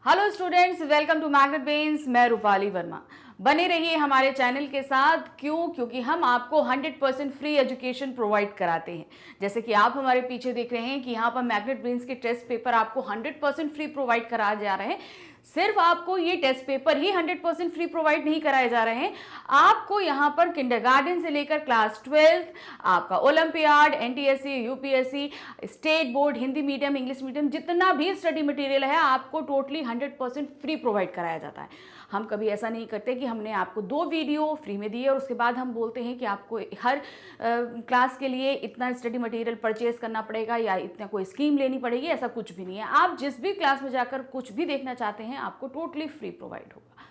Hello students, welcome to magnet brains. मैं रूपाली वर्मा। बने रहिए हमारे चैनल के साथ। क्योंकि हम आपको 100% फ्री एजुकेशन प्रोवाइड कराते हैं। जैसे कि आप हमारे पीछे देख रहे हैं कि यहाँ पर मैग्नेट ब्रेन्स के टेस्ट पेपर आपको 100% फ्री प्रोवाइड कराए जा रहे हैं। सिर्फ आपको ये टेस्ट पेपर ही 100% फ्री प्रोवाइड नहीं कराए जा रहे हैं, आपको यहाँ पर किंडरगार्टन से लेकर क्लास 12th, आपका olympiad, NTSC, UPSC, state board, Hindi medium, English medium, जितना भी स्टडी मटेरियल है आपको टोटली 100% फ्री प्रोवाइड कराया जाता है। हम कभी ऐसा नहीं करते कि हमने आपको 2 वीडियो फ्री में दिए और उसके बाद हम बोलते हैं कि आपको हर क्लास के लिए इतना स्टडी मटेरियल परचेज करना पड़ेगा या इतना कोई स्कीम लेनी पड़ेगी। ऐसा कुछ भी नहीं है। आप जिस भी क्लास में जाकर कुछ भी देखना चाहते हैं आपको टोटली फ्री प्रोवाइड होगा।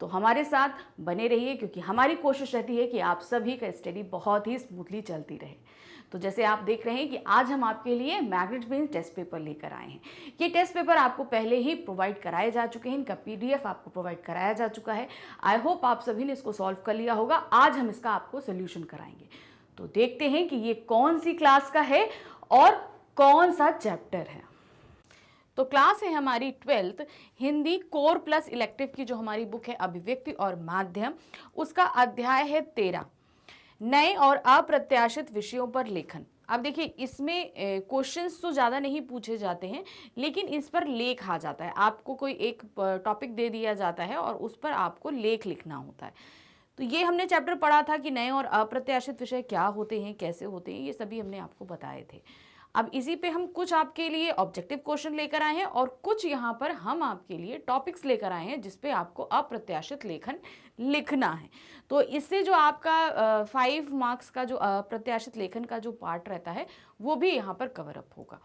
तो हमारे साथ बने रहिए, क्योंकि हमारी कोशिश रहती है कि आप सभी का स्टडी बहुत ही स्मूथली चलती रहे। तो जैसे आप देख रहे हैं कि आज हम आपके लिए मैग्नेट ब्रेन्स टेस्ट पेपर लेकर आए हैं। ये टेस्ट पेपर आपको पहले ही प्रोवाइड कराए जा चुके हैं, इनका पीडीएफ आपको प्रोवाइड कराया जा चुका है। आई होप आप सभी ने इसको सॉल्व कर लिया होगा। आज हम इसका आपको सोल्यूशन कराएंगे। तो देखते हैं कि ये कौन सी क्लास का है और कौन सा चैप्टर है। तो क्लास है हमारी 12th Hindi core plus elective की जो हमारी बुक है अभिव्यक्ति और माध्यम, उसका अध्याय है 13, नए और अप्रत्याशित विषयों पर लेखन। अब देखिए, इसमें क्वेश्चंस तो ज़्यादा नहीं पूछे जाते हैं, लेकिन इस पर लेख आ जाता है। आपको कोई एक टॉपिक दे दिया जाता है और उस पर आपको लेख लिखना होता है। तो ये हमने चैप्टर पढ़ा था कि नए और अप्रत्याशित विषय क्या होते हैं, कैसे होते हैं, ये सभी हमने आपको बताए थे। अब इसी पे हम कुछ आपके लिए ऑब्जेक्टिव क्वेश्चन लेकर आए हैं और कुछ यहाँ पर हम आपके लिए टॉपिक्स लेकर आए हैं जिसपे आपको अप्रत्याशित लेखन लिखना है। तो इससे जो आपका 5 मार्क्स का जो अप्रत्याशित लेखन का जो पार्ट रहता है वो भी यहाँ पर कवर अप होगा।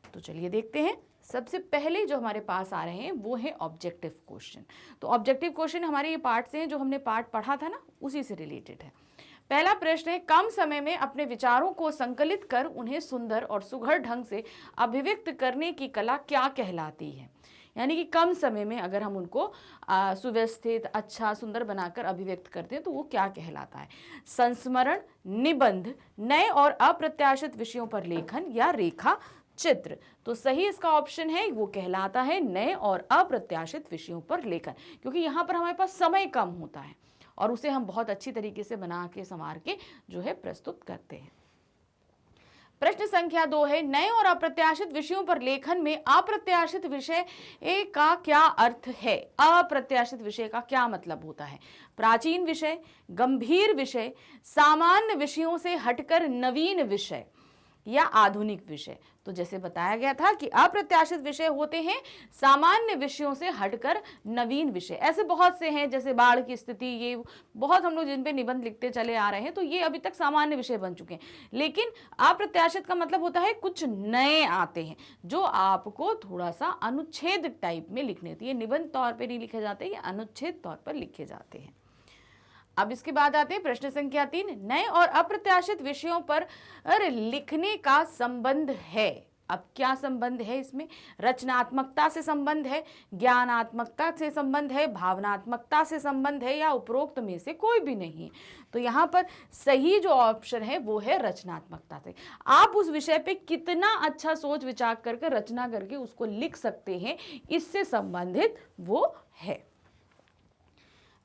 तो चलिए देखते हैं। सबसे पहले जो हमारे पास आ रहे हैं वो है ऑब्जेक्टिव क्वेश्चन। तो ऑब्जेक्टिव क्वेश्चन हमारे ये पार्ट से हैं, जो हमने पार्ट पढ़ा था ना, उसी से रिलेटेड है। पहला प्रश्न है, कम समय में अपने विचारों को संकलित कर उन्हें सुंदर और सुघड़ ढंग से अभिव्यक्त करने की कला क्या कहलाती है। यानी कि कम समय में अगर हम उनको सुव्यवस्थित, अच्छा, सुंदर बनाकर अभिव्यक्त करते हैं तो वो क्या कहलाता है। संस्मरण, निबंध, नए और अप्रत्याशित विषयों पर लेखन या रेखा चित्र। तो सही इसका ऑप्शन है, वो कहलाता है नए और अप्रत्याशित विषयों पर लेखन, क्योंकि यहाँ पर हमारे पास समय कम होता है और उसे हम बहुत अच्छी तरीके से बना के संवार के जो है प्रस्तुत करते हैं। प्रश्न संख्या 2 है, नए और अप्रत्याशित विषयों पर लेखन में अप्रत्याशित विषय का क्या अर्थ है। अप्रत्याशित विषय का क्या मतलब होता है। प्राचीन विषय, गंभीर विषय, सामान्य विषयों से हटकर नवीन विषय या आधुनिक विषय। तो जैसे बताया गया था कि अप्रत्याशित विषय होते हैं सामान्य विषयों से हटकर नवीन विषय। ऐसे बहुत से हैं, जैसे बाढ़ की स्थिति, ये बहुत हम लोग जिन पे निबंध लिखते चले आ रहे हैं, तो ये अभी तक सामान्य विषय बन चुके हैं। लेकिन अप्रत्याशित का मतलब होता है कुछ नए आते हैं जो आपको थोड़ा सा अनुच्छेद टाइप में लिखने होती है। निबंध तौर पर नहीं लिखे जाते, ये अनुच्छेद तौर पर लिखे जाते हैं। अब इसके बाद आते हैं प्रश्न संख्या 3, नए और अप्रत्याशित विषयों पर लिखने का संबंध है। अब क्या संबंध है इसमें। रचनात्मकता से संबंध है, ज्ञानात्मकता से संबंध है, भावनात्मकता से संबंध है या उपरोक्त में से कोई भी नहीं। तो यहाँ पर सही जो ऑप्शन है वो है रचनात्मकता से। आप उस विषय पे कितना अच्छा सोच विचार करके रचना करके उसको लिख सकते हैं, इससे संबंधित वो है।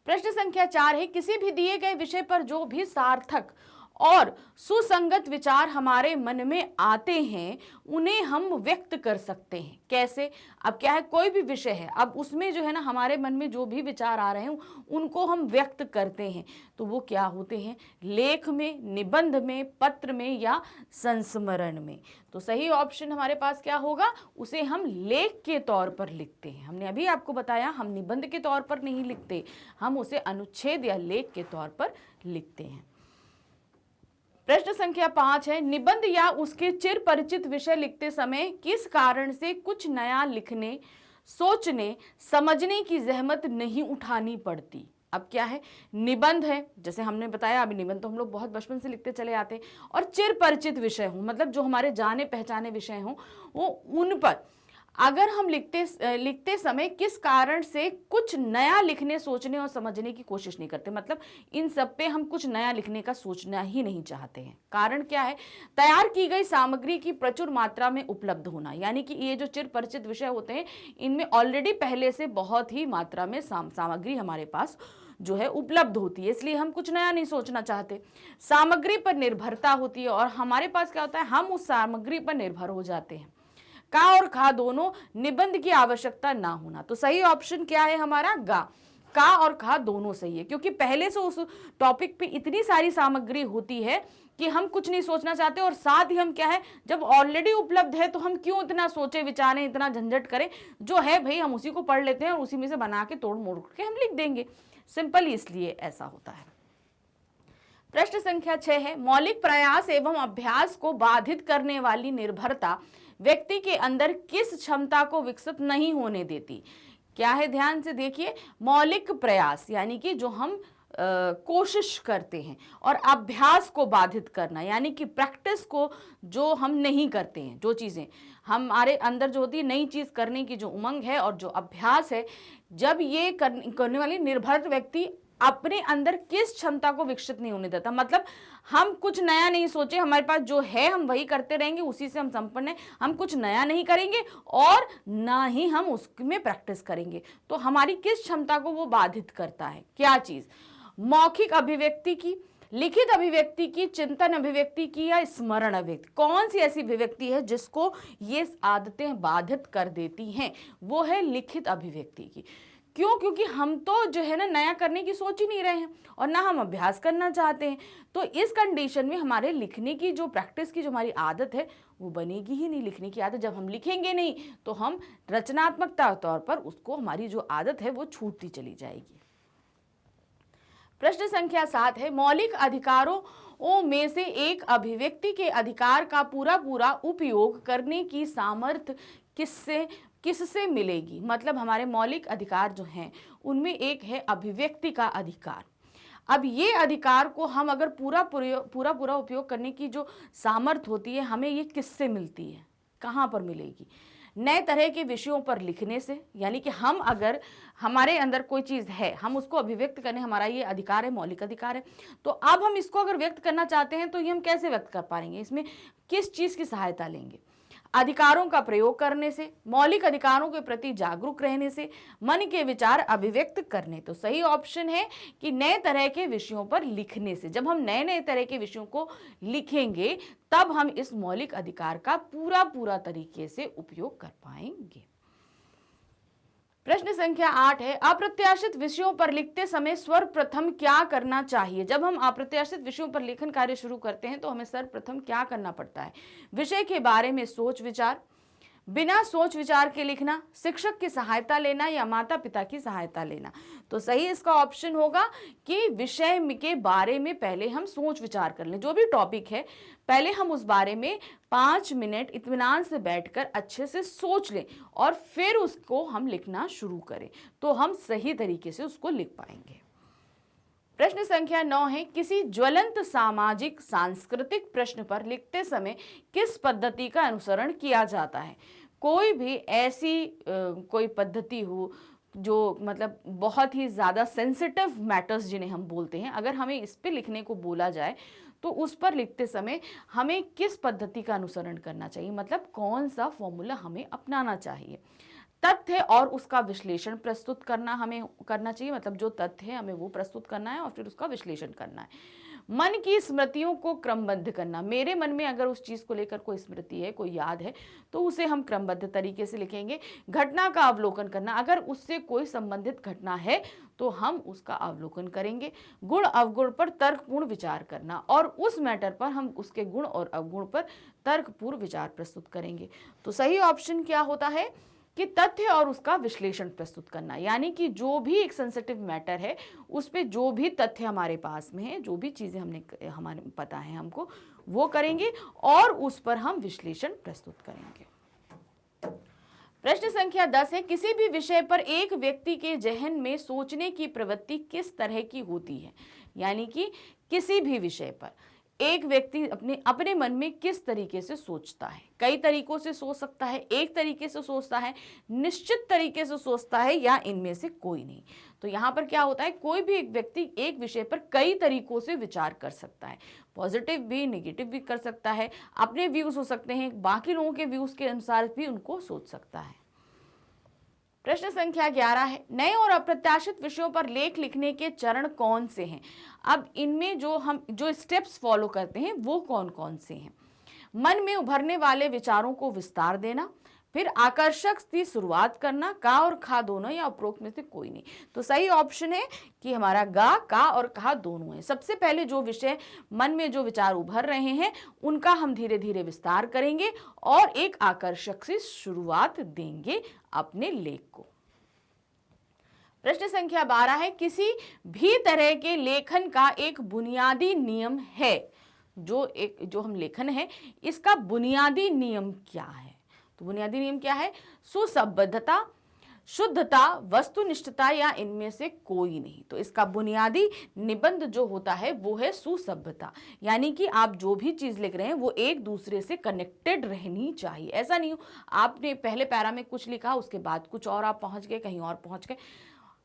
प्रश्न संख्या 4 है, किसी भी दिए गए विषय पर जो भी सार्थक और सुसंगत विचार हमारे मन में आते हैं उन्हें हम व्यक्त कर सकते हैं। कैसे। अब क्या है, कोई भी विषय है, अब उसमें जो है ना हमारे मन में जो भी विचार आ रहे हैं उनको हम व्यक्त करते हैं। तो वो क्या होते हैं, लेख में, निबंध में, पत्र में या संस्मरण में। तो सही ऑप्शन हमारे पास क्या होगा, उसे हम लेख के तौर पर लिखते हैं। हमने अभी आपको बताया हम निबंध के तौर पर नहीं लिखते, हम उसे अनुच्छेद या लेख के तौर पर लिखते हैं। प्रश्न संख्या 5 है, निबंध या उसके चिर परिचित विषय लिखते समय किस कारण से कुछ नया लिखने, सोचने, समझने की जहमत नहीं उठानी पड़ती। अब क्या है, निबंध है, जैसे हमने बताया अभी निबंध तो हम लोग बहुत बचपन से लिखते चले आते हैं, और चिर परिचित विषय हो, मतलब जो हमारे जाने पहचाने विषय हों वो उन पर अगर हम लिखते समय किस कारण से कुछ नया लिखने, सोचने और समझने की कोशिश नहीं करते, मतलब इन सब पे हम कुछ नया लिखने का सोचना ही नहीं चाहते हैं। कारण क्या है? तैयार की गई सामग्री की प्रचुर मात्रा में उपलब्ध होना, यानी कि ये जो चिर परिचित विषय होते हैं इनमें ऑलरेडी पहले से बहुत ही मात्रा में सामग्री हमारे पास जो है उपलब्ध होती है, इसलिए हम कुछ नया नहीं सोचना चाहते। सामग्री पर निर्भरता होती है और हमारे पास क्या होता है, हम उस सामग्री पर निर्भर हो जाते हैं। का और खा दोनों, निबंध की आवश्यकता ना होना। तो सही ऑप्शन क्या है हमारा? गा। का और खा दोनों सही है, क्योंकि पहले से उस टॉपिक पे इतनी सारी सामग्री होती है कि हम कुछ नहीं सोचना चाहते, और साथ ही हम क्या है, जब ऑलरेडी उपलब्ध है तो हम क्यों इतना सोचे विचारें, इतना झंझट करें। जो है भाई हम उसी को पढ़ लेते हैं और उसी में से बना के तोड़ मोड़ के हम लिख देंगे। सिंपल, इसलिए ऐसा होता है। प्रश्न संख्या 6 है, मौलिक प्रयास एवं अभ्यास को बाधित करने वाली निर्भरता व्यक्ति के अंदर किस क्षमता को विकसित नहीं होने देती? क्या है, ध्यान से देखिए। मौलिक प्रयास यानी कि जो हम कोशिश करते हैं, और अभ्यास को बाधित करना यानी कि प्रैक्टिस को जो हम नहीं करते हैं, जो चीज़ें हमारे अंदर जो होती है, नई चीज़ करने की जो उमंग है और जो अभ्यास है, जब ये करने वाली निर्भर व्यक्ति अपने अंदर किस क्षमता को विकसित नहीं होने देता, मतलब हम कुछ नया नहीं सोचे, हमारे पास जो है हम वही करते रहेंगे, उसी से हम संपन्न हैं, हम कुछ नया नहीं करेंगे और ना ही हम उसमें प्रैक्टिस करेंगे। तो हमारी किस क्षमता को वो बाधित करता है? क्या चीज़? मौखिक अभिव्यक्ति की, लिखित अभिव्यक्ति की, चिंतन अभिव्यक्ति की, या स्मरण अभिव्यक्ति? कौन सी ऐसी अभिव्यक्ति है जिसको ये आदतें बाधित कर देती हैं? वो है लिखित अभिव्यक्ति की। क्यों? क्योंकि हम तो जो है ना नया करने की सोच ही नहीं रहे हैं और ना हम अभ्यास करना चाहते हैं। तो इस कंडीशन में हमारे लिखने की जो प्रैक्टिस की जो हमारी आदत है वो बनेगी ही नहीं। लिखने की आदत जब हम लिखेंगे नहीं तो हम रचनात्मकता तौर पर उसको, हमारी जो आदत है वो छूटती चली जाएगी। प्रश्न संख्या 7 है, मौलिक अधिकारों में से एक अभिव्यक्ति के अधिकार का पूरा पूरा उपयोग करने की सामर्थ्य किससे मिलेगी? मतलब हमारे मौलिक अधिकार जो हैं उनमें एक है अभिव्यक्ति का अधिकार। अब ये अधिकार को हम अगर पूरा उपयोग करने की जो सामर्थ्य होती है, हमें ये किससे मिलती है, कहाँ पर मिलेगी? नए तरह के विषयों पर लिखने से, यानी कि हम अगर हमारे अंदर कोई चीज़ है, हम उसको अभिव्यक्त करने, हमारा ये अधिकार है, मौलिक अधिकार है, तो अब हम इसको अगर व्यक्त करना चाहते हैं तो ये हम कैसे व्यक्त कर पाएंगे? इसमें किस चीज़ की सहायता लेंगे? अधिकारों का प्रयोग करने से, मौलिक अधिकारों के प्रति जागरूक रहने से, मन के विचार अभिव्यक्त करने। तो सही ऑप्शन है कि नए तरह के विषयों पर लिखने से। जब हम नए नए तरह के विषयों को लिखेंगे तब हम इस मौलिक अधिकार का पूरा तरीके से उपयोग कर पाएंगे। प्रश्न संख्या 8 है, अप्रत्याशित विषयों पर लिखते समय सर्वप्रथम क्या करना चाहिए? जब हम अप्रत्याशित विषयों पर लेखन कार्य शुरू करते हैं तो हमें सर्वप्रथम क्या करना पड़ता है? विषय के बारे में सोच विचार, बिना सोच विचार के लिखना, शिक्षक की सहायता लेना, या माता पिता की सहायता लेना? तो सही इसका ऑप्शन होगा कि विषय के बारे में पहले हम सोच विचार कर लें। जो भी टॉपिक है पहले हम उस बारे में 5 मिनट इत्मीनान से बैठकर अच्छे से सोच लें और फिर उसको हम लिखना शुरू करें, तो हम सही तरीके से उसको लिख पाएंगे। प्रश्न संख्या 9 है, किसी ज्वलंत सामाजिक सांस्कृतिक प्रश्न पर लिखते समय किस पद्धति का अनुसरण किया जाता है? कोई भी ऐसी कोई पद्धति हो जो मतलब बहुत ही ज़्यादा सेंसिटिव मैटर्स जिन्हें हम बोलते हैं, अगर हमें इस पे लिखने को बोला जाए तो उस पर लिखते समय हमें किस पद्धति का अनुसरण करना चाहिए, मतलब कौन सा फॉर्मूला हमें अपनाना चाहिए? तथ्य और उसका विश्लेषण प्रस्तुत करना हमें करना चाहिए, मतलब जो तथ्य है हमें वो प्रस्तुत करना है और फिर उसका विश्लेषण करना है। मन की स्मृतियों को क्रमबद्ध करना, मेरे मन में अगर उस चीज़ को लेकर कोई स्मृति है, कोई याद है, तो उसे हम क्रमबद्ध तरीके से लिखेंगे। घटना का अवलोकन करना, अगर उससे कोई संबंधित घटना है तो हम उसका अवलोकन करेंगे। गुण अवगुण पर तर्कपूर्ण विचार करना, और उस मैटर पर हम उसके गुण और अवगुण पर तर्कपूर्ण विचार प्रस्तुत करेंगे। तो सही ऑप्शन क्या होता है कि तथ्य और उसका विश्लेषण प्रस्तुत करना, यानी कि जो भी एक सेंसिटिव मैटर है उस पे जो भी तथ्य हमारे पास में है, जो भी चीज़ें हमारे पता है हमको, वो करेंगे और उस पर हम विश्लेषण प्रस्तुत करेंगे। प्रश्न संख्या 10 है, किसी भी विषय पर एक व्यक्ति के जहन में सोचने की प्रवृत्ति किस तरह की होती है? यानी कि किसी भी विषय पर एक व्यक्ति अपने अपने मन में किस तरीके से सोचता है। कई तरीकों से सोच सकता है, एक तरीके से सोचता है, निश्चित तरीके से सोचता है, या इनमें से कोई नहीं। तो यहाँ पर क्या होता है, कोई भी एक व्यक्ति एक विषय पर कई तरीकों से विचार कर सकता है, पॉजिटिव भी नेगेटिव भी कर सकता है, अपने व्यूज हो सकते हैं, बाकी लोगों के व्यूज के अनुसार भी उनको सोच सकता है। प्रश्न संख्या 11 है, नए और अप्रत्याशित विषयों पर लेख लिखने के चरण कौन से हैं। अब इनमें जो स्टेप्स फॉलो करते हैं वो कौन कौन से हैं। मन में उभरने वाले विचारों को विस्तार देना, फिर आकर्षक सी शुरुआत करना, का और खा दोनों या उपरोक्त में से कोई नहीं। तो सही ऑप्शन है कि हमारा गा, का और कहा दोनों है। सबसे पहले जो विषय मन में जो विचार उभर रहे हैं उनका हम धीरे धीरे विस्तार करेंगे और एक आकर्षक सी शुरुआत देंगे अपने लेख को। प्रश्न संख्या 12 है, किसी भी तरह के लेखन का एक बुनियादी नियम है। जो हम लेखन है इसका बुनियादी नियम क्या है। तो बुनियादी नियम क्या है, सुसंबद्धता, शुद्धता, वस्तुनिष्ठता या इनमें से कोई नहीं। तो इसका बुनियादी निबंध जो होता है वो है सुसंबद्धता, यानी कि आप जो भी चीज लिख रहे हैं वो एक दूसरे से कनेक्टेड रहनी चाहिए। ऐसा नहीं हो आपने पहले पैरा में कुछ लिखा उसके बाद कुछ और आप पहुंच गए, कहीं और पहुंच गए।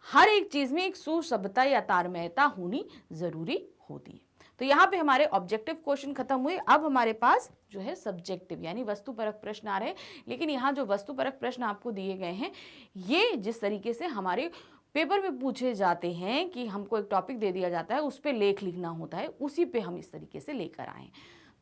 हर एक चीज में एक सुसंबद्धता या तारतम्यता होनी जरूरी होती है। तो यहाँ पे हमारे ऑब्जेक्टिव क्वेश्चन खत्म हुए। अब हमारे पास जो है सब्जेक्टिव यानी वस्तुपरक प्रश्न आ रहे हैं। लेकिन यहाँ जो वस्तुपरक प्रश्न आपको दिए गए हैं ये जिस तरीके से हमारे पेपर में पूछे जाते हैं कि हमको एक टॉपिक दे दिया जाता है उस पर लेख लिखना होता है, उसी पे हम इस तरीके से लेकर आए।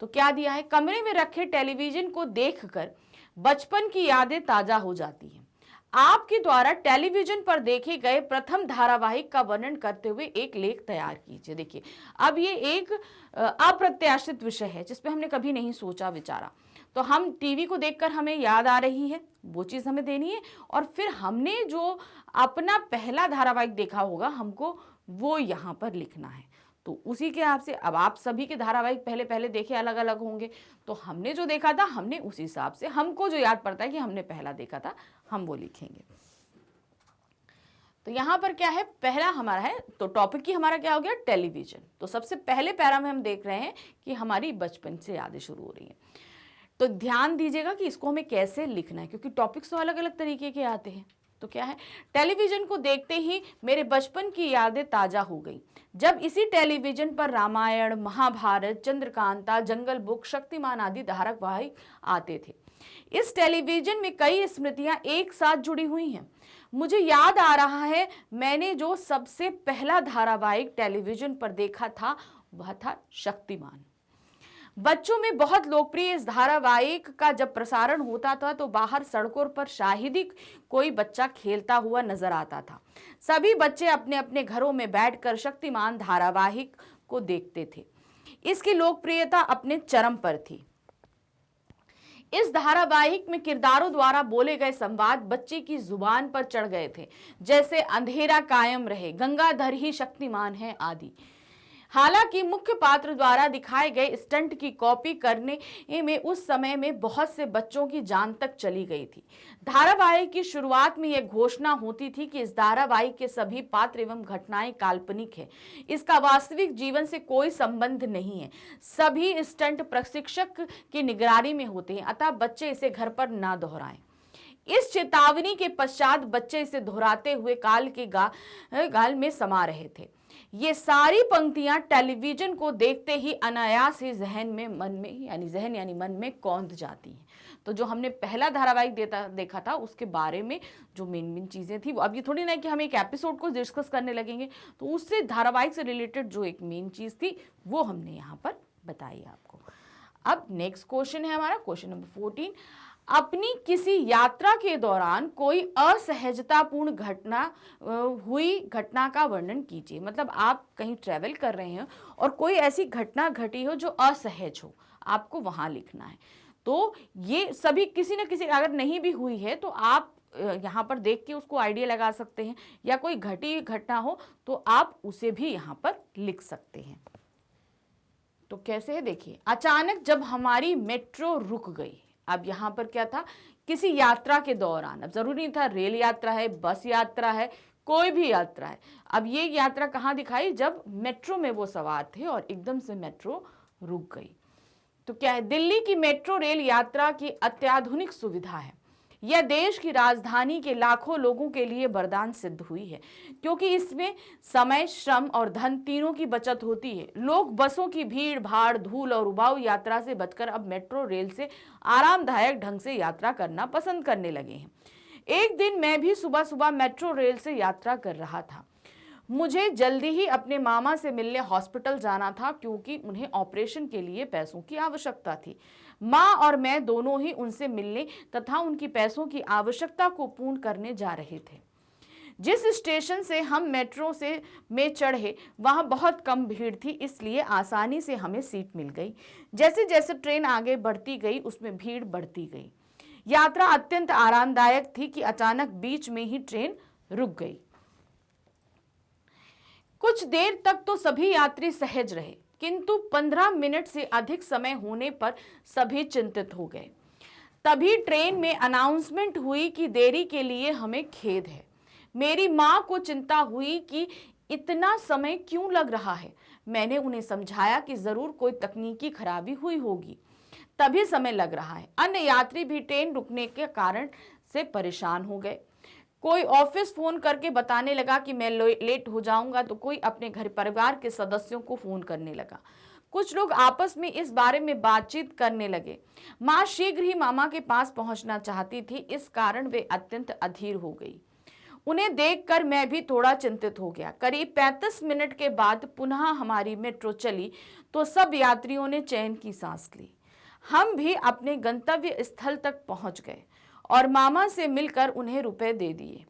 तो क्या दिया है, कमरे में रखे टेलीविजन को देखकर बचपन की यादें ताजा हो जाती हैं। आपके द्वारा टेलीविजन पर देखे गए प्रथम धारावाहिक का वर्णन करते हुए एक लेख तैयार कीजिए। देखिए अब ये एक अप्रत्याशित विषय है जिस पे हमने कभी नहीं सोचा विचारा। तो हम टीवी को देखकर हमें याद आ रही है वो चीज़ हमें देनी है, और फिर हमने जो अपना पहला धारावाहिक देखा होगा हमको वो यहाँ पर लिखना है। तो उसी के हिसाब से अब आप सभी के धारावाहिक पहले पहले देखे अलग अलग होंगे, तो हमने जो देखा था हमने उस हिसाब से हमको जो याद पड़ता है कि हमने पहला देखा था हम वो लिखेंगे। तो यहाँ पर क्या है, पहला हमारा है तो टॉपिक की हमारा क्या हो गया, टेलीविजन। तो सबसे पहले पैरा में हम देख रहे हैं कि हमारी बचपन से यादें शुरू हो रही हैं। तो ध्यान दीजिएगा कि इसको हमें कैसे लिखना है क्योंकि टॉपिक्स तो अलग अलग तरीके के आते हैं। तो क्या है, टेलीविजन को देखते ही मेरे बचपन की यादें ताजा हो गई जब इसी टेलीविजन पर रामायण, महाभारत, चंद्रकांता, जंगल बुक, शक्तिमान आदि धारावाहिक आते थे। इस टेलीविजन में कई स्मृतियां एक साथ जुड़ी हुई हैं। मुझे याद आ रहा है मैंने जो सबसे पहला धारावाहिक टेलीविजन पर देखा था वह था शक्तिमान। बच्चों में बहुत लोकप्रिय इस धारावाहिक का जब प्रसारण होता था तो बाहर सड़कों पर शाहिदी कोई बच्चा खेलता हुआ नजर आता था। सभी बच्चे अपने अपने घरों में बैठकर शक्तिमान धारावाहिक को देखते थे। इसकी लोकप्रियता अपने चरम पर थी। इस धारावाहिक में किरदारों द्वारा बोले गए संवाद बच्चे की जुबान पर चढ़ गए थे, जैसे अंधेरा कायम रहे, गंगाधर ही शक्तिमान है आदि। हालांकि मुख्य पात्र द्वारा दिखाए गए स्टंट की कॉपी करने में उस समय में बहुत से बच्चों की जान तक चली गई थी। धारावाहिक की शुरुआत में यह घोषणा होती थी कि इस धारावाहिक के सभी पात्र एवं घटनाएं काल्पनिक है, इसका वास्तविक जीवन से कोई संबंध नहीं है, सभी स्टंट प्रशिक्षक की निगरानी में होते हैं, अतः बच्चे इसे घर पर ना दोहराएं। इस चेतावनी के पश्चात बच्चे इसे दोहराते हुए काल के गाल में समा रहे थे। ये सारी पंक्तियां टेलीविजन को देखते ही अनायास ही जहन यानी मन में कौंध जाती हैं। तो जो हमने पहला धारावाहिक देखा था उसके बारे में जो मेन चीजें थी वो, अब ये थोड़ी ना कि हम एक एपिसोड को डिस्कस करने लगेंगे, तो उससे धारावाहिक से रिलेटेड जो एक मेन चीज थी वो हमने यहाँ पर बताई आपको। अब नेक्स्ट क्वेश्चन है हमारा क्वेश्चन नंबर 14। अपनी किसी यात्रा के दौरान कोई असहजतापूर्ण घटना का वर्णन कीजिए। मतलब आप कहीं ट्रैवल कर रहे हैं और कोई ऐसी घटना घटी हो जो असहज हो, आपको वहां लिखना है। तो ये सभी किसी न किसी, अगर नहीं भी हुई है तो आप यहाँ पर देख के उसको आइडिया लगा सकते हैं, या कोई घटना हो तो आप उसे भी यहाँ पर लिख सकते हैं। तो कैसे है देखिए, अचानक जब हमारी मेट्रो रुक गई। अब यहाँ पर क्या था, किसी यात्रा के दौरान, अब जरूरी नहीं था रेल यात्रा है, बस यात्रा है, कोई भी यात्रा है। अब ये यात्रा कहाँ दिखाई, जब मेट्रो में वो सवार थे और एकदम से मेट्रो रुक गई। तो क्या है, दिल्ली की मेट्रो रेल यात्रा की अत्याधुनिक सुविधा है। यह देश की राजधानी के लाखों लोगों के लिए वरदान सिद्ध हुई है, क्योंकि इसमें समय, श्रम और धन तीनों की बचत होती है। लोग बसों की भीड़ भाड़, धूल और उबाऊ यात्रा से बचकर अब मेट्रो रेल से आरामदायक ढंग से यात्रा करना पसंद करने लगे हैं। एक दिन मैं भी सुबह सुबह मेट्रो रेल से यात्रा कर रहा था। मुझे जल्दी ही अपने मामा से मिलने हॉस्पिटल जाना था, क्योंकि उन्हें ऑपरेशन के लिए पैसों की आवश्यकता थी। माँ और मैं दोनों ही उनसे मिलने तथा उनकी पैसों की आवश्यकता को पूर्ण करने जा रहे थे। जिस स्टेशन से हम मेट्रो से में चढ़े वहाँ बहुत कम भीड़ थी, इसलिए आसानी से हमें सीट मिल गई। जैसे जैसे ट्रेन आगे बढ़ती गई उसमें भीड़ बढ़ती गई। यात्रा अत्यंत आरामदायक थी कि अचानक बीच में ही ट्रेन रुक गई। कुछ देर तक तो सभी यात्री सहज रहे, किंतु 15 मिनट से अधिक समय होने पर सभी चिंतित हो गए। तभी ट्रेन में अनाउंसमेंट हुई कि देरी के लिए हमें खेद है। मेरी माँ को चिंता हुई कि इतना समय क्यों लग रहा है। मैंने उन्हें समझाया कि जरूर कोई तकनीकी खराबी हुई होगी, तभी समय लग रहा है। अन्य यात्री भी ट्रेन रुकने के कारण से परेशान हो गए। कोई ऑफिस फोन करके बताने लगा कि मैं लेट हो जाऊंगा, तो कोई अपने घर परिवार के सदस्यों को फोन करने लगा। कुछ लोग आपस में इस बारे में बातचीत करने लगे। माँ शीघ्र ही मामा के पास पहुंचना चाहती थी, इस कारण वे अत्यंत अधीर हो गई। उन्हें देखकर मैं भी थोड़ा चिंतित हो गया। करीब 35 मिनट के बाद पुनः हमारी मेट्रो चली तो सब यात्रियों ने चैन की सांस ली। हम भी अपने गंतव्य स्थल तक पहुंच गए और मामा से मिलकर उन्हें रुपए दे दिए।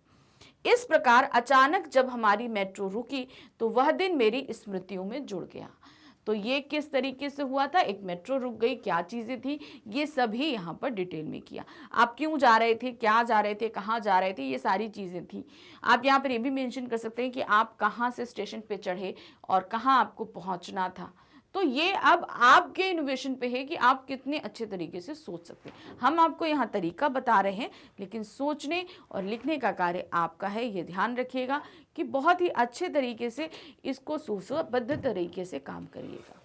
इस प्रकार अचानक जब हमारी मेट्रो रुकी तो वह दिन मेरी स्मृतियों में जुड़ गया। तो ये किस तरीके से हुआ था, एक मेट्रो रुक गई, क्या चीज़ें थी, ये सभी यहाँ पर डिटेल में किया। आप क्यों जा रहे थे, क्या जा रहे थे, कहाँ जा रहे थे, ये सारी चीज़ें थी। आप यहाँ पर ये भी मेंशन कर सकते हैं कि आप कहाँ से स्टेशन पे चढ़े और कहाँ आपको पहुँचना था। तो ये अब आपके इनोवेशन पे है कि आप कितने अच्छे तरीके से सोच सकते हैं। हम आपको यहाँ तरीका बता रहे हैं, लेकिन सोचने और लिखने का कार्य आपका है। ये ध्यान रखिएगा कि बहुत ही अच्छे तरीके से इसको सूचीबद्ध तरीके से काम करिएगा।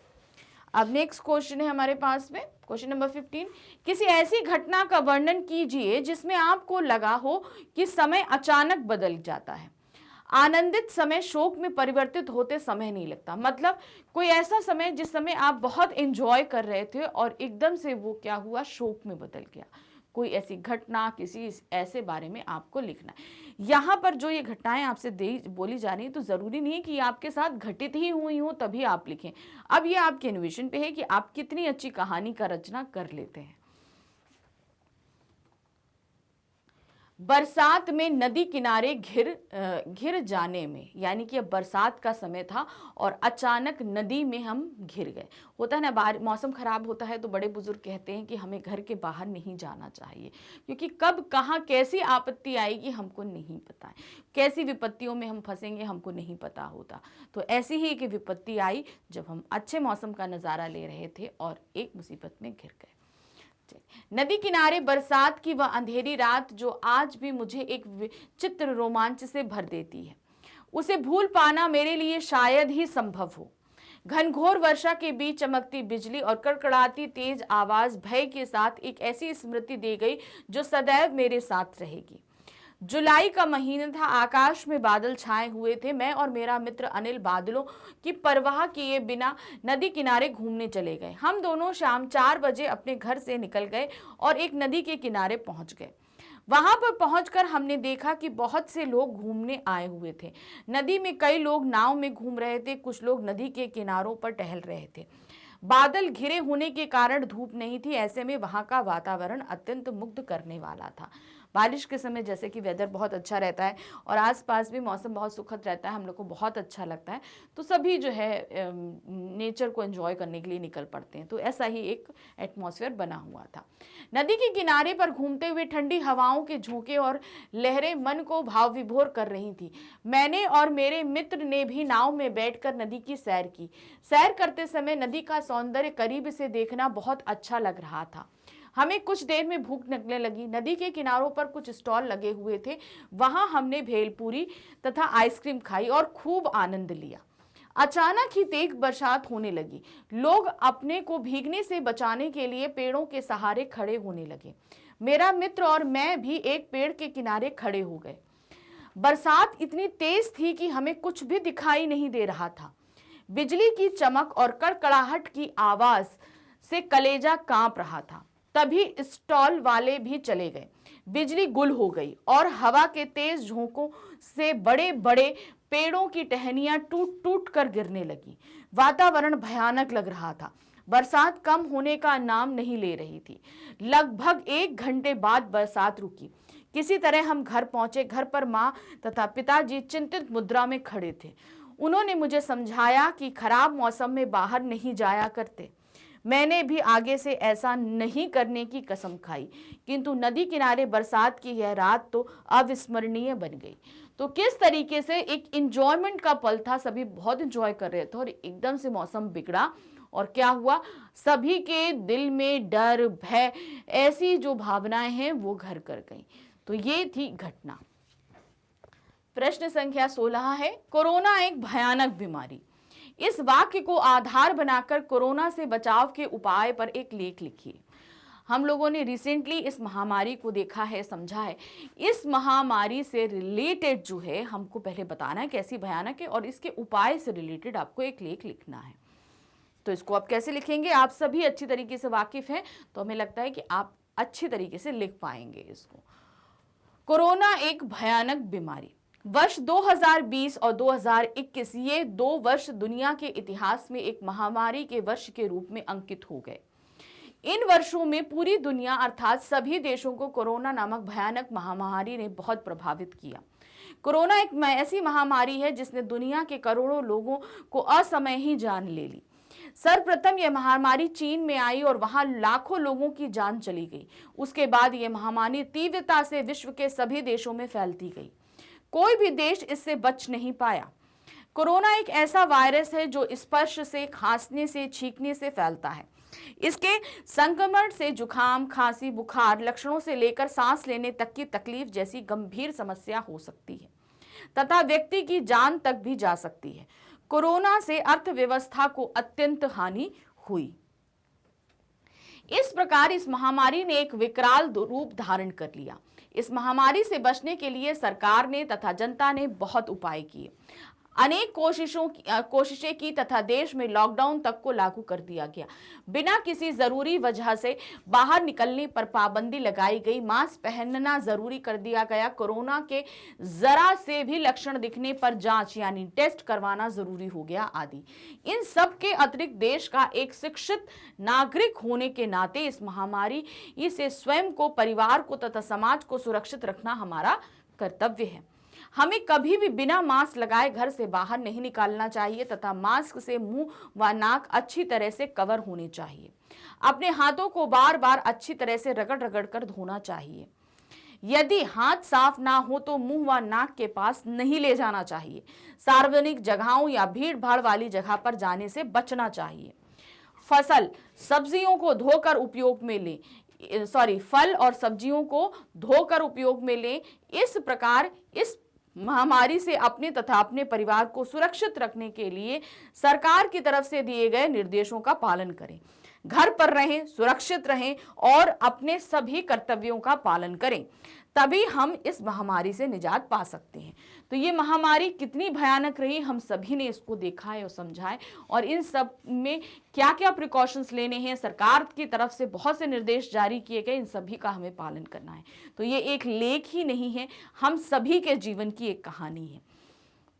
अब नेक्स्ट क्वेश्चन है हमारे पास में, क्वेश्चन नंबर 15। किसी ऐसी घटना का वर्णन कीजिए जिसमें आपको लगा हो कि समय अचानक बदल जाता है। आनंदित समय शोक में परिवर्तित होते समय नहीं लगता। मतलब कोई ऐसा समय जिस समय आप बहुत एंजॉय कर रहे थे और एकदम से वो क्या हुआ, शोक में बदल गया। कोई ऐसी घटना, किसी ऐसे बारे में आपको लिखना है। यहाँ पर जो ये घटनाएं आपसे बोली जा रही है, तो ज़रूरी नहीं है कि आपके साथ घटित ही हुई हो तभी आप लिखें। अब ये आपके इनोवेशन पे है कि आप कितनी अच्छी कहानी का रचना कर लेते हैं। बरसात में नदी किनारे घिर जाने में, यानी कि अब बरसात का समय था और अचानक नदी में हम घिर गए। होता है ना, बाहर मौसम खराब होता है तो बड़े बुजुर्ग कहते हैं कि हमें घर के बाहर नहीं जाना चाहिए, क्योंकि कब कहाँ कैसी आपत्ति आएगी हमको नहीं पता है, कैसी विपत्तियों में हम फंसेंगे हमको नहीं पता होता। तो ऐसी ही एक विपत्ति आई जब हम अच्छे मौसम का नज़ारा ले रहे थे और एक मुसीबत में घिर गए। नदी किनारे बरसात की वह अंधेरी रात जो आज भी मुझे एक विचित्र रोमांच से भर देती है, उसे भूल पाना मेरे लिए शायद ही संभव हो। घनघोर वर्षा के बीच चमकती बिजली और कड़कड़ाती तेज आवाज भय के साथ एक ऐसी स्मृति दे गई जो सदैव मेरे साथ रहेगी। जुलाई का महीना था, आकाश में बादल छाए हुए थे। मैं और मेरा मित्र अनिल बादलों की परवाह किए बिना नदी किनारे घूमने चले गए। हम दोनों शाम 4 बजे अपने घर से निकल गए और एक नदी के किनारे पहुंच गए। वहां पर पहुंचकर हमने देखा कि बहुत से लोग घूमने आए हुए थे। नदी में कई लोग नाव में घूम रहे थे, कुछ लोग नदी के किनारों पर टहल रहे थे। बादल घिरे होने के कारण धूप नहीं थी, ऐसे में वहां का वातावरण अत्यंत मुग्ध करने वाला था। बारिश के समय जैसे कि वेदर बहुत अच्छा रहता है और आसपास भी मौसम बहुत सुखद रहता है, हम लोग को बहुत अच्छा लगता है, तो सभी जो है नेचर को एंजॉय करने के लिए निकल पड़ते हैं। तो ऐसा ही एक एटमॉस्फेयर बना हुआ था। नदी के किनारे पर घूमते हुए ठंडी हवाओं के झोंके और लहरें मन को भाव विभोर कर रही थी। मैंने और मेरे मित्र ने भी नाव में बैठकर नदी की सैर की। सैर करते समय नदी का सौंदर्य करीब से देखना बहुत अच्छा लग रहा था। हमें कुछ देर में भूख लगने लगी। नदी के किनारों पर कुछ स्टॉल लगे हुए थे, वहां हमने भेलपूरी तथा आइसक्रीम खाई और खूब आनंद लिया। अचानक ही तेज बरसात होने लगी। लोग अपने को भीगने से बचाने के लिए पेड़ों के सहारे खड़े होने लगे। मेरा मित्र और मैं भी एक पेड़ के किनारे खड़े हो गए। बरसात इतनी तेज थी कि हमें कुछ भी दिखाई नहीं दे रहा था। बिजली की चमक और कड़कड़ाहट की आवाज से कलेजा कांप रहा था। तभी स्टॉल वाले भी चले गए। बिजली गुल हो गई और हवा के तेज झोंकों से बड़े बड़े पेड़ों की टहनियां टूट टूट कर गिरने लगी। वातावरण भयानक लग रहा था। बरसात कम होने का नाम नहीं ले रही थी। लगभग 1 घंटे बाद बरसात रुकी। किसी तरह हम घर पहुंचे। घर पर माँ तथा पिताजी चिंतित मुद्रा में खड़े थे। उन्होंने मुझे समझाया कि खराब मौसम में बाहर नहीं जाया करते। मैंने भी आगे से ऐसा नहीं करने की कसम खाई, किंतु नदी किनारे बरसात की यह रात तो अविस्मरणीय बन गई। तो किस तरीके से एक इंजॉयमेंट का पल था, सभी बहुत इंजॉय कर रहे थे और एकदम से मौसम बिगड़ा और क्या हुआ, सभी के दिल में डर, भय, ऐसी जो भावनाएं हैं वो घर कर गई। तो ये थी घटना। प्रश्न संख्या 16 है, कोरोना एक भयानक बीमारी। इस वाक्य को आधार बनाकर कोरोना से बचाव के उपाय पर एक लेख लिखिए। हम लोगों ने रिसेंटली इस महामारी को देखा है, समझा है। इस महामारी से रिलेटेड जो है हमको पहले बताना है कैसी भयानक है और इसके उपाय से रिलेटेड आपको एक लेख लिखना है। तो इसको आप कैसे लिखेंगे, आप सभी अच्छी तरीके से वाकिफ हैं, तो हमें लगता है कि आप अच्छी तरीके से लिख पाएंगे इसको। कोरोना एक भयानक बीमारी। वर्ष 2020 और 2021 ये 2 वर्ष दुनिया के इतिहास में एक महामारी के वर्ष के रूप में अंकित हो गए। इन वर्षों में पूरी दुनिया अर्थात सभी देशों को कोरोना नामक भयानक महामारी ने बहुत प्रभावित किया। कोरोना एक ऐसी महामारी है जिसने दुनिया के करोड़ों लोगों को असमय ही जान ले ली। सर्वप्रथम यह महामारी चीन में आई और वहां लाखों लोगों की जान चली गई। उसके बाद यह महामारी तीव्रता से विश्व के सभी देशों में फैलती गई। कोई भी देश इससे बच नहीं पाया। कोरोना एक ऐसा वायरस है जो स्पर्श से, खांसने से, छींकने से फैलता है। इसके संक्रमण से जुकाम, खांसी, बुखार लक्षणों से लेकर सांस लेने तक की तकलीफ जैसी गंभीर समस्या हो सकती है तथा व्यक्ति की जान तक भी जा सकती है। कोरोना से अर्थव्यवस्था को अत्यंत हानि हुई। इस प्रकार इस महामारी ने एक विकराल रूप धारण कर लिया। इस महामारी से बचने के लिए सरकार ने तथा जनता ने बहुत उपाय किए। अनेक कोशिशें की तथा देश में लॉकडाउन तक को लागू कर दिया गया। बिना किसी जरूरी वजह से बाहर निकलने पर पाबंदी लगाई गई। मास्क पहनना जरूरी कर दिया गया। कोरोना के जरा से भी लक्षण दिखने पर जांच यानी टेस्ट करवाना जरूरी हो गया आदि। इन सब के अतिरिक्त देश का एक शिक्षित नागरिक होने के नाते इस महामारी से स्वयं को, परिवार को तथा समाज को सुरक्षित रखना हमारा कर्तव्य है। हमें कभी भी बिना मास्क लगाए घर से बाहर नहीं निकालना चाहिए तथा मास्क से मुंह व नाक अच्छी तरह से कवर होने चाहिए। अपने हाथों को बार बार अच्छी तरह से रगड़ रगड़ कर धोना चाहिए। यदि हाथ साफ ना हो तो मुंह व नाक के पास नहीं ले जाना चाहिए। सार्वजनिक जगहों या भीड़ भाड़ वाली जगह पर जाने से बचना चाहिए। फल और सब्जियों को धोकर उपयोग में लें। इस प्रकार इस महामारी से अपने तथा अपने परिवार को सुरक्षित रखने के लिए सरकार की तरफ से दिए गए निर्देशों का पालन करें। घर पर रहें, सुरक्षित रहें और अपने सभी कर्तव्यों का पालन करें, तभी हम इस महामारी से निजात पा सकते हैं। तो ये महामारी कितनी भयानक रही, हम सभी ने इसको देखा है और समझा है, और इन सब में क्या क्या प्रिकॉशंस लेने हैं, सरकार की तरफ से बहुत से निर्देश जारी किए गए, इन सभी का हमें पालन करना है। तो ये एक लेख ही नहीं है, हम सभी के जीवन की एक कहानी है।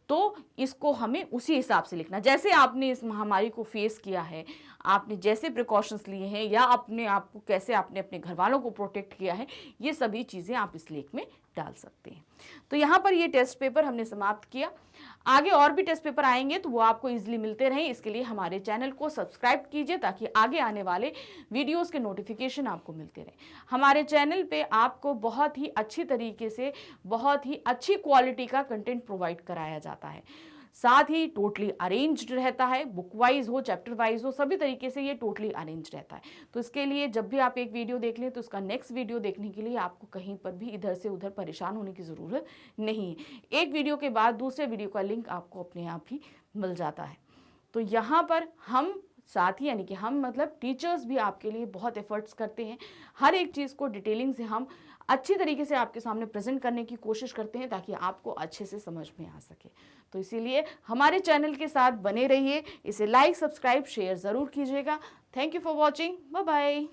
तो इसको हमें उसी हिसाब से लिखना, जैसे आपने इस महामारी को फेस किया है, आपने जैसे प्रिकॉशंस लिए हैं या अपने आप को कैसे आपने अपने घर वालों को प्रोटेक्ट किया है, ये सभी चीज़ें आप इस लेख में डाल सकते हैं। तो यहाँ पर ये टेस्ट पेपर हमने समाप्त किया। आगे और भी टेस्ट पेपर आएंगे तो वो आपको इजीली मिलते रहें, इसके लिए हमारे चैनल को सब्सक्राइब कीजिए ताकि आगे आने वाले वीडियोस के नोटिफिकेशन आपको मिलते रहें। हमारे चैनल पे आपको बहुत ही अच्छी तरीके से, बहुत ही अच्छी क्वालिटी का कंटेंट प्रोवाइड कराया जाता है। साथ ही टोटली अरेंज्ड रहता है, बुक वाइज हो, चैप्टर वाइज हो, सभी तरीके से ये टोटली अरेंज रहता है। तो इसके लिए जब भी आप एक वीडियो देख लें तो उसका नेक्स्ट वीडियो देखने के लिए आपको कहीं पर भी इधर से उधर परेशान होने की ज़रूरत नहीं है। एक वीडियो के बाद दूसरे वीडियो का लिंक आपको अपने आप ही मिल जाता है। तो यहाँ पर हम साथ ही यानी कि हम मतलब टीचर्स भी आपके लिए बहुत एफर्ट्स करते हैं। हर एक चीज़ को डिटेलिंग से हम अच्छी तरीके से आपके सामने प्रेजेंट करने की कोशिश करते हैं ताकि आपको अच्छे से समझ में आ सके। तो इसीलिए हमारे चैनल के साथ बने रहिए, इसे लाइक, सब्सक्राइब, शेयर ज़रूर कीजिएगा। Thank you for watching. Bye bye.